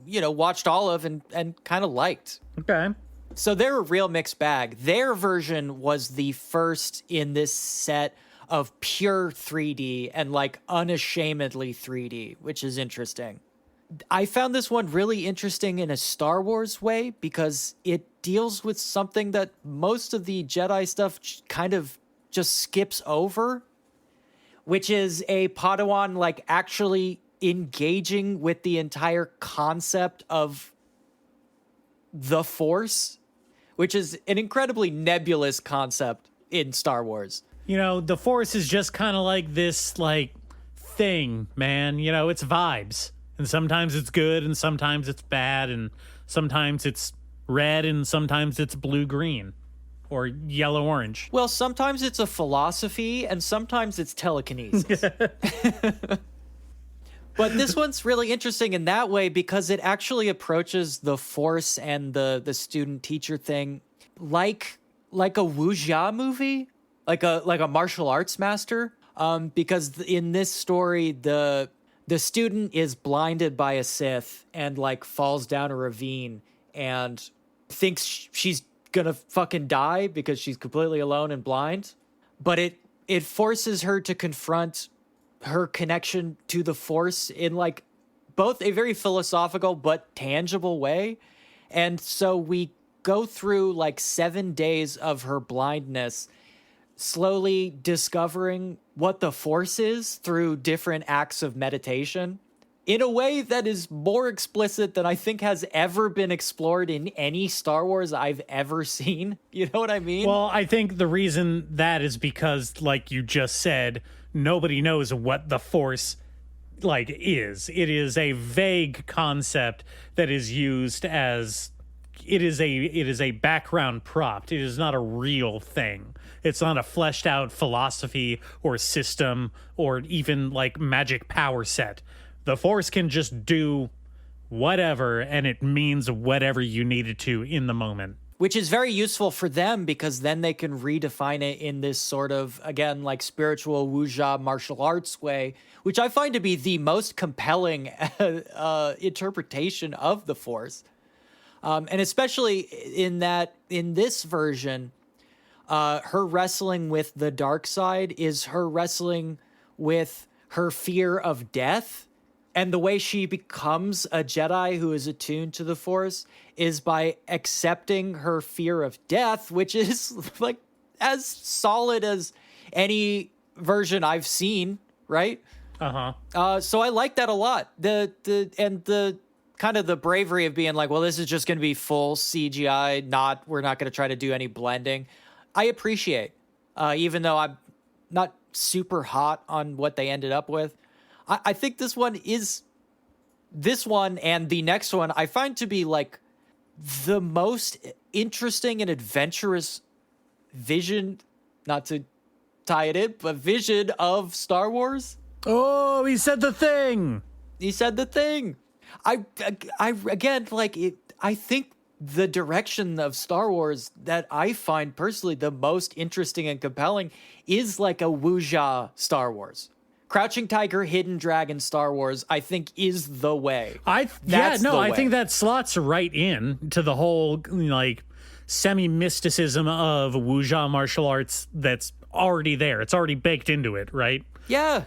watched all of and kind of liked. Okay. So they're a real mixed bag. Their version was the first in this set of pure 3D and like unashamedly 3D, which is interesting. I found this one really interesting in a Star Wars way because it deals with something that most of the Jedi stuff kind of just skips over, which is a Padawan like actually engaging with the entire concept of the Force, which is an incredibly nebulous concept in Star Wars. The Force is just kind of like this like thing, man. It's vibes. And sometimes it's good and sometimes it's bad and sometimes it's red and sometimes it's blue-green or yellow-orange. Well, sometimes it's a philosophy and sometimes it's telekinesis. But this one's really interesting in that way because it actually approaches the Force and the student-teacher thing like a wuxia movie, like a martial arts master. Because in this story, the student is blinded by a Sith and like falls down a ravine and thinks she's gonna fucking die because she's completely alone and blind. But it forces her to confront her connection to the Force in like both a very philosophical but tangible way. And so we go through like 7 days of her blindness, slowly discovering what the Force is through different acts of meditation in a way that is more explicit than I think has ever been explored in any Star Wars I've ever seen. You know what I mean? Well, I think the reason that is because, like you just said, nobody knows what the Force like is. It is a vague concept that is used as it is a background prop. It is not a real thing. It's not a fleshed out philosophy or system or even like magic power set. The Force can just do whatever and it means whatever you need it to in the moment. Which is very useful for them because then they can redefine it in this sort of, again, like spiritual wuxia martial arts way, which I find to be the most compelling interpretation of the Force. And especially in this version, her wrestling with the dark side is her wrestling with her fear of death. And the way she becomes a Jedi who is attuned to the Force is by accepting her fear of death, which is like as solid as any version I've seen, right? So I like that a lot. The kind of the bravery of being like, well, this is just going to be full CGI, we're not going to try to do any blending. I appreciate, even though I'm not super hot on what they ended up with. I think this one and the next one I find to be like the most interesting and adventurous vision, not to tie it in, but vision of Star Wars. Oh, he said the thing. I again, like it, I think the direction of Star Wars that I find personally the most interesting and compelling is like a wuxia Star Wars. Crouching Tiger, Hidden Dragon Star Wars, I think, is the way. I think that slots right in to the whole like semi-mysticism of wuxia martial arts that's already there. It's already baked into it, right? Yeah.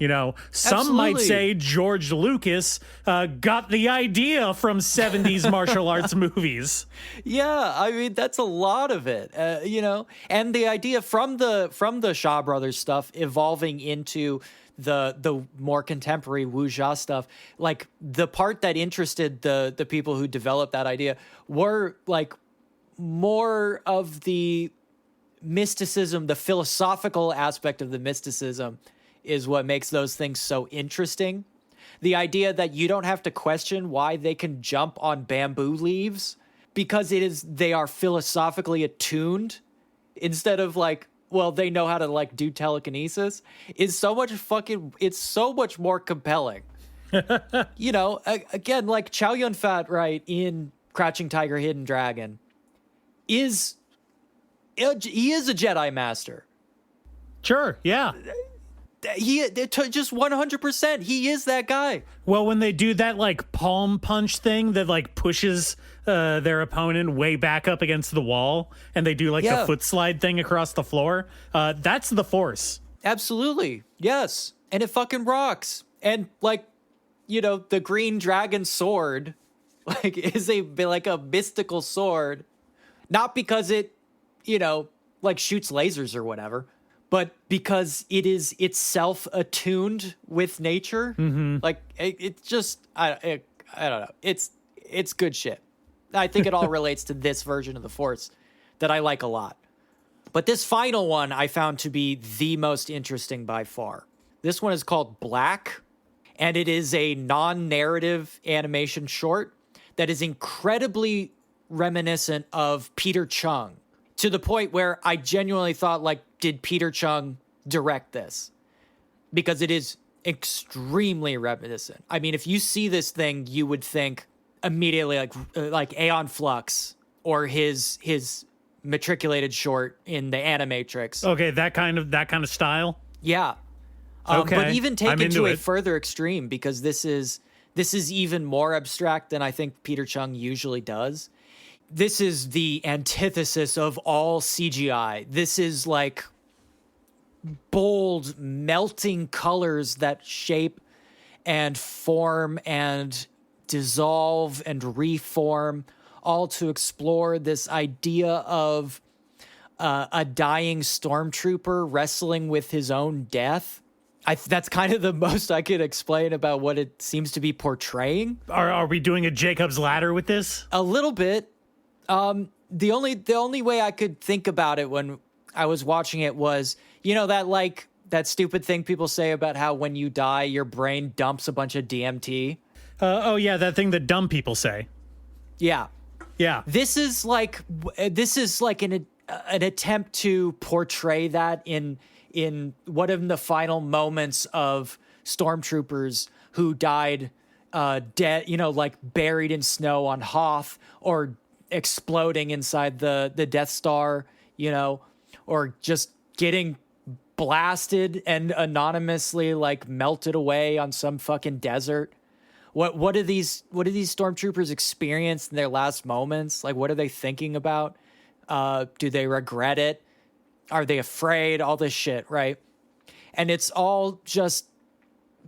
Some absolutely. might say George Lucas got the idea from 70s martial arts movies. Yeah, I mean, that's a lot of it, and the idea from the Shaw Brothers stuff evolving into the more contemporary wuxia stuff, like the part that interested the people who developed that idea were like more of the mysticism, the philosophical aspect of the mysticism is what makes those things so interesting. The idea that you don't have to question why they can jump on bamboo leaves because they are philosophically attuned instead of like, well, they know how to like do telekinesis is so much it's so much more compelling. Again, like Chow Yun-fat, right, in Crouching Tiger, Hidden Dragon is He is a Jedi Master. Sure, yeah. Just 100%. He is that guy. Well, when they do that like palm punch thing that like pushes their opponent way back up against the wall, and they do like the foot slide thing across the floor, that's the Force. Absolutely. Yes. And it fucking rocks. And like, the green dragon sword like is a mystical sword, not because it, like shoots lasers or whatever, but because it is itself attuned with nature. Mm-hmm. Like it's just, I don't know. It's good shit. I think it all relates to this version of the Force that I like a lot. But this final one I found to be the most interesting by far. This one is called Black, and it is a non-narrative animation short that is incredibly reminiscent of Peter Chung, to the point where I genuinely thought, like, did Peter Chung direct this? Because it is extremely reminiscent. I mean, if you see this thing, you would think immediately like Aeon Flux or his matriculated short in the Animatrix. Okay, that kind of style. Yeah. Okay, but even take it to a it. further extreme, because this is even more abstract than I think Peter Chung usually does. This is the antithesis of all CGI. This is like bold, melting colors that shape and form and dissolve and reform, all to explore this idea of a dying stormtrooper wrestling with his own death. That's kind of the most I could explain about what it seems to be portraying. Are we doing a Jacob's Ladder with this? A little bit. The only way I could think about it when I was watching it was, that stupid thing people say about how when you die, your brain dumps a bunch of DMT. Oh yeah, that thing that dumb people say. Yeah. Yeah. This is like an attempt to portray that in one of the final moments of stormtroopers who died dead, like buried in snow on Hoth, or exploding inside the Death Star, or just getting blasted and anonymously like melted away on some fucking desert. What do these stormtroopers experience in their last moments? Like, what are they thinking about? Do they regret it? Are they afraid? All this shit, right? And it's all just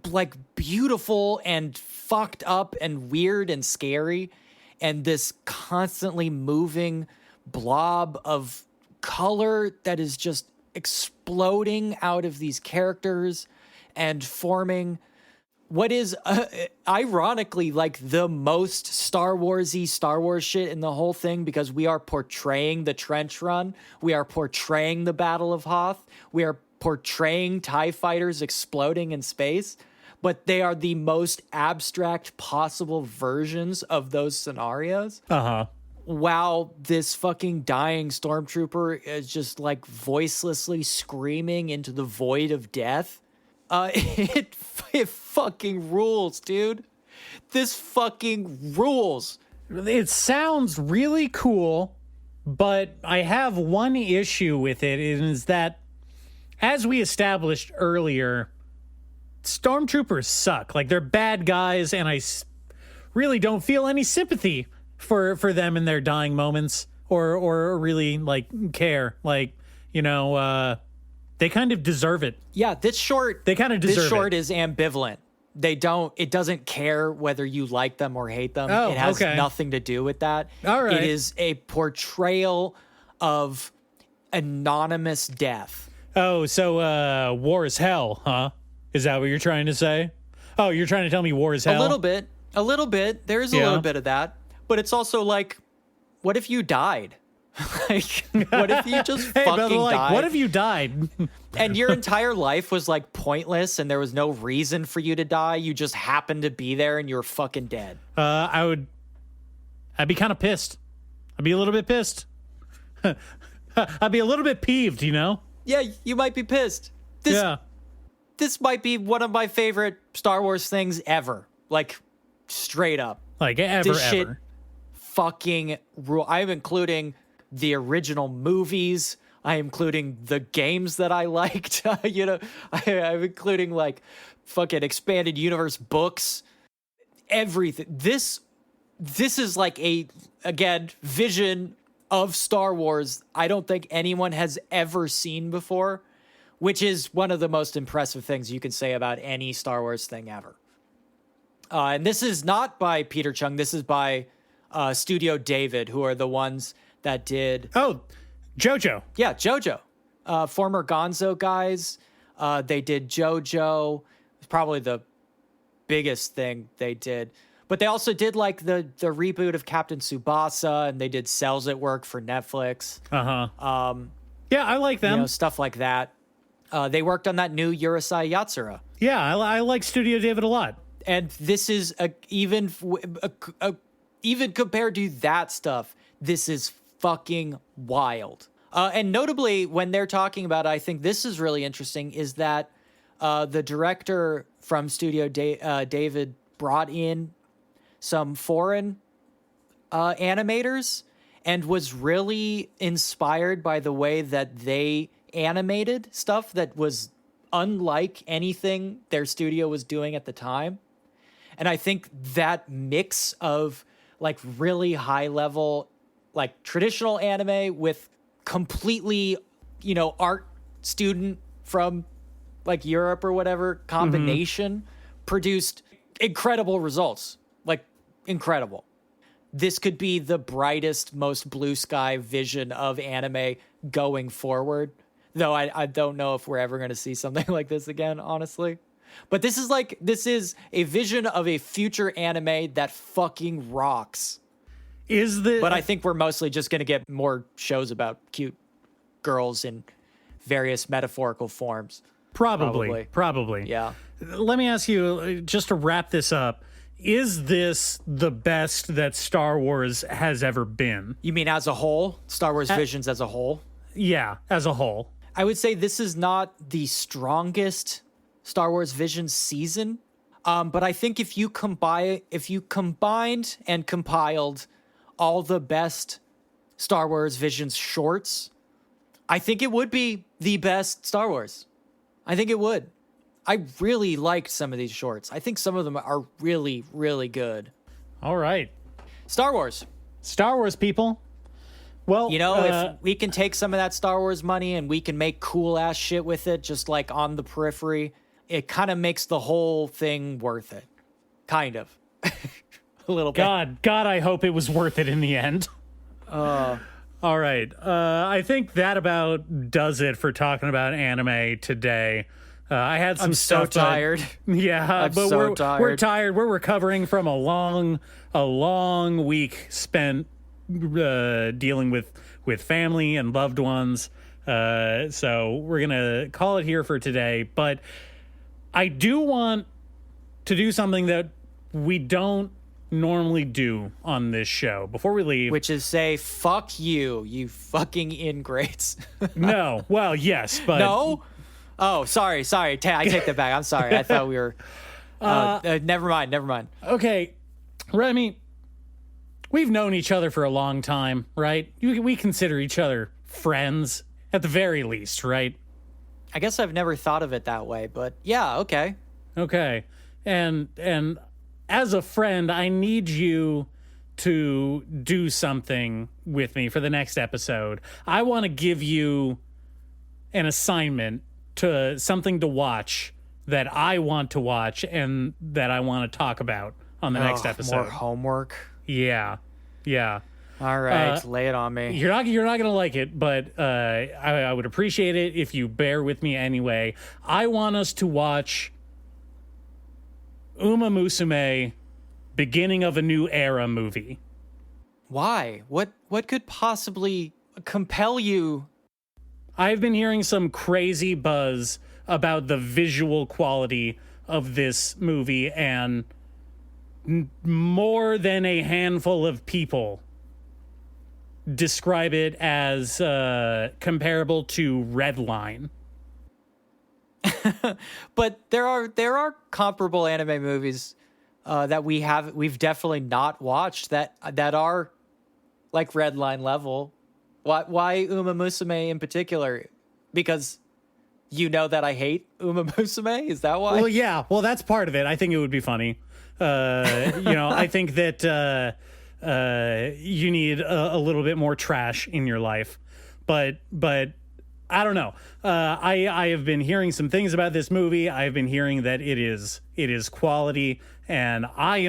like beautiful and fucked up and weird and scary. And this constantly moving blob of color that is just exploding out of these characters and forming what is ironically like the most Star Wars shit in the whole thing, because we are portraying the trench run. We are portraying the Battle of Hoth. We are portraying TIE fighters exploding in space, but they are the most abstract possible versions of those scenarios. Uh-huh. While this fucking dying stormtrooper is just like voicelessly screaming into the void of death. It fucking rules, dude. This fucking rules. It sounds really cool, but I have one issue with it, is that, as we established earlier, stormtroopers suck. Like, they're bad guys, and I really don't feel any sympathy for them in their dying moments, or really like care. Like, they kind of deserve it. Yeah, this short is ambivalent. It doesn't care whether you like them or hate them. Oh, it has okay. nothing to do with that. All right. It is a portrayal of anonymous death. Oh, so war is hell, huh? Is that what you're trying to say? Oh, you're trying to tell me war is hell? A little bit. There is a little bit of that. But it's also like, what if you died? Like, what if you just fucking died? What if you died? And your entire life was like pointless and there was no reason for you to die? You just happened to be there and you're fucking dead. I'd be kind of pissed. I'd be a little bit pissed. I'd be a little bit peeved, Yeah, you might be pissed. This might be one of my favorite Star Wars things ever. Like, straight up. Like, ever. Fucking rule. I'm including the original movies. I'm including the games that I liked. I'm including like fucking expanded universe books, everything. This is like again, vision of Star Wars I don't think anyone has ever seen before, which is one of the most impressive things you can say about any Star Wars thing ever. And this is not by Peter Chung. This is by Studio David, who are the ones that did... Oh, JoJo. Yeah, JoJo. Former Gonzo guys. They did JoJo. It's probably the biggest thing they did. But they also did like the reboot of Captain Tsubasa, and they did Cells at Work for Netflix. Yeah, I like them. Stuff like that. They worked on that new Urusei Yatsura. Yeah, I like Studio David a lot. And this is even compared to that stuff, this is fucking wild. And notably, when they're talking about it, I think this is really interesting, is that the director from Studio David brought in some foreign animators and was really inspired by the way that they animated stuff that was unlike anything their studio was doing at the time. And I think that mix of like really high level, like traditional anime with completely, art student from like Europe or whatever combination produced incredible results. Like incredible. This could be the brightest, most blue sky vision of anime going forward. Though I don't know if we're ever going to see something like this again, honestly. But this is a vision of a future anime that fucking rocks. But I think we're mostly just going to get more shows about cute girls in various metaphorical forms. Probably. Yeah. Let me ask you, just to wrap this up, is this the best that Star Wars has ever been? You mean as a whole? Star Wars Visions as a whole? Yeah, as a whole. I would say this is not the strongest Star Wars Visions season. But I think if you combined and compiled all the best Star Wars Visions shorts, I think it would be the best Star Wars. I think it would. I really liked some of these shorts. I think some of them are really, really good. All right. Star Wars, people. Well, if we can take some of that Star Wars money and we can make cool ass shit with it, just like on the periphery, it kind of makes the whole thing worth it. Kind of. A little bit. God, I hope it was worth it in the end. All right. I think that about does it for talking about anime today. I had some I'm so stuff. tired. Yeah, but we're tired. We're recovering from a long week spent dealing with family and loved ones. So we're gonna call it here for today. But I do want to do something that we don't normally do on this show before we leave, which is say fuck you fucking ingrates. No, well, yes, but no. Oh, sorry. I take that back. I'm sorry. I thought we were. Never mind. Okay, Remy, we've known each other for a long time, right? We consider each other friends at the very least, right? I guess I've never thought of it that way, but yeah, okay. Okay, and as a friend, I need you to do something with me for the next episode. I want to give you an assignment to something to watch that I want to watch and that I want to talk about on the next episode. More homework. Yeah. All right, lay it on me. You're not gonna like it, but I would appreciate it if you bear with me anyway. I want us to watch Uma Musume, Beginning of a New Era movie. Why? What could possibly compel you? I've been hearing some crazy buzz about the visual quality of this movie, and more than a handful of people describe it as comparable to Redline. But there are comparable anime movies that we've definitely not watched that are like Redline level. Why Uma Musume in particular? Because you know that I hate Uma Musume? Is that why? Well, yeah. Well, that's part of it. I think it would be funny. I think that you need a little bit more trash in your life. But I don't know. I have been hearing some things about this movie. I've been hearing that it is quality, and I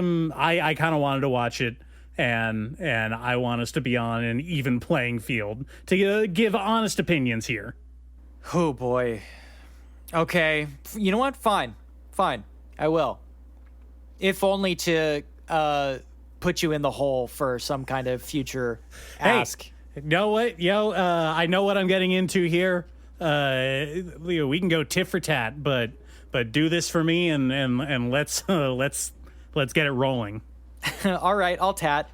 kind of wanted to watch it, and I want us to be on an even playing field to give honest opinions here. Oh boy. Okay. You know what? Fine. I will. If only to put you in the hole for some kind of future ask. Hey, you know what? I know what I'm getting into here. We can go tit for tat, but do this for me and let's get it rolling. All right, I'll tat.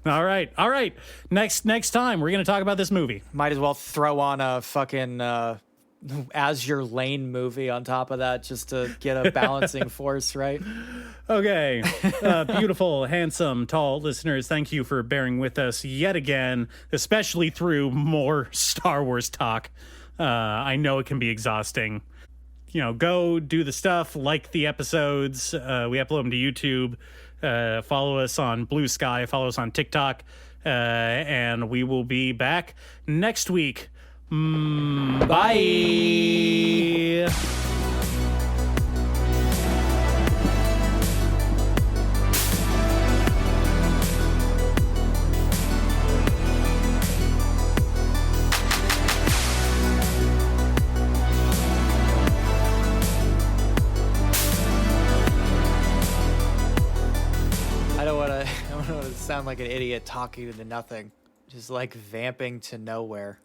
All right. Next time we're gonna talk about this movie. Might as well throw on a fucking As Your Lane movie on top of that just to get a balancing force, right? Okay. Beautiful, handsome, tall listeners, thank you for bearing with us yet again, especially through more Star Wars talk. I know it can be exhausting. Go do the stuff, like the episodes. We upload them to YouTube. Follow us on Blue Sky. Follow us on TikTok. And we will be back next week. Bye. I don't want to sound like an idiot talking into nothing, just like vamping to nowhere.